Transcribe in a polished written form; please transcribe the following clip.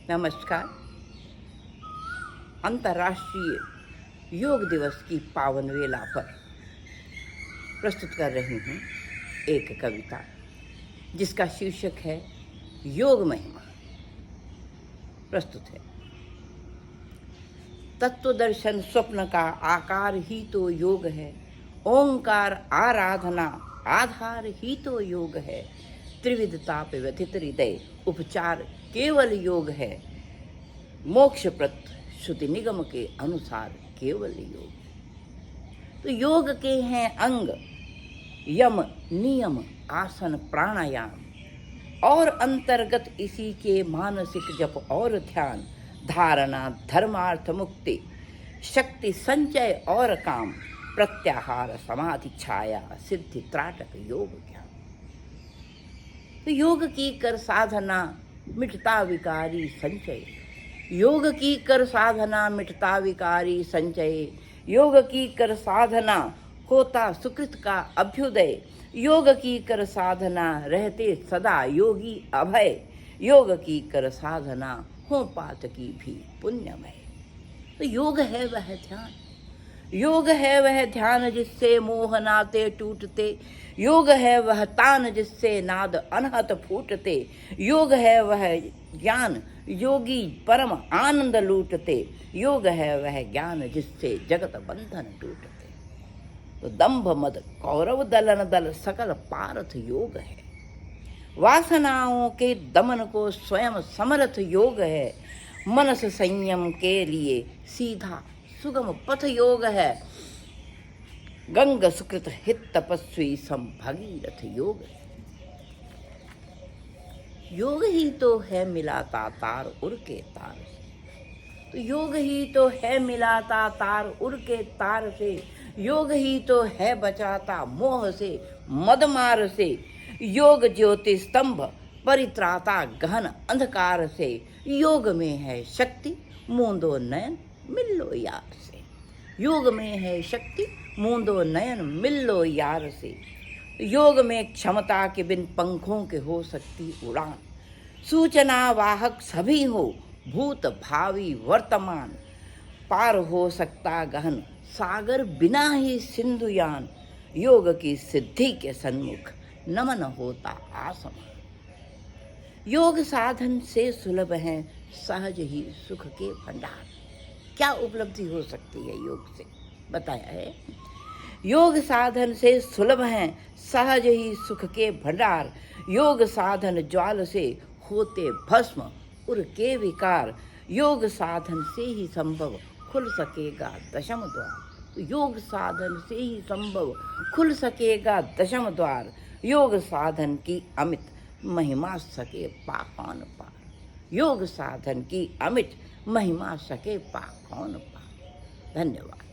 नमस्कार। अंतर्राष्ट्रीय योग दिवस की पावन वेला पर प्रस्तुत कर रही हूँ एक कविता जिसका शीर्षक है योग महिमा। प्रस्तुत है। तत्व दर्शन स्वप्न का आकार ही तो योग है, ओंकार आराधना आधार ही तो योग है, त्रिविधता पे व्यथित हृदय उपचार केवल योग है, मोक्षप्रद श्रुति निगम के अनुसार केवल योग। तो योग के हैं अंग यम नियम आसन प्राणायाम और अंतर्गत इसी के मानसिक जप और ध्यान, धारणा धर्मार्थ मुक्ति, शक्ति संचय और काम, प्रत्याहार समाधि छाया सिद्धि त्राटक योग ज्ञान। तो योग की कर साधना मिटता विकारी संचय, योग की कर साधना मिटता विकारी संचय, योग की कर साधना होता सुकृत का अभ्युदय, योग की कर साधना रहते सदा योगी अभय, योग की कर साधना हो पात की भी पुण्यमय। तो योग है वह ध्यान, योग है वह ध्यान जिससे मोह नाते टूटते, योग है वह तान जिससे नाद अनहत फूटते, योग है वह ज्ञान योगी परम आनंद लूटते, योग है वह ज्ञान जिससे जगत बंधन टूटते। तो दंभ मद कौरव दलन दल सकल पारथ योग है, वासनाओं के दमन को स्वयं समर्थ योग है, मनस संयम के लिए सीधा सुगम पथ योग है, गंग सुकृत हित तपस्वी सम भगीरथ योग है। योग ही तो है मिलाता तार उर के तार से, तो योग ही तो है मिलाता तार उर के तार से, योग ही तो है बचाता मोह से मदमार से, योग ज्योति स्तंभ परित्राता गहन अंधकार से, योग में है शक्ति मूंदो नयन मिलो यार से, योग में है शक्ति मूंदो नयन मिलो यार से, योग में क्षमता के बिन पंखों के हो सकती उड़ान, सूचना वाहक सभी हो भूत भावी वर्तमान, पार हो सकता गहन सागर बिना ही सिंधुयान, योग की सिद्धि के सन्मुख नमन होता आसमान। योग साधन से सुलभ है सहज ही सुख के भंडार। क्या उपलब्धि हो सकती है योग से, बताया है। योग साधन से सुलभ है सहज ही सुख के भंडार, योग साधन ज्वाल से होते भस्म उर के विकार, योग साधन से ही संभव खुल सकेगा दशम द्वार, तो योग साधन से ही संभव खुल सकेगा दशम द्वार, योग साधन की अमित महिमा सके पाकौन पार, योग साधन की अमित महिमा सके पाकौन पार। धन्यवाद।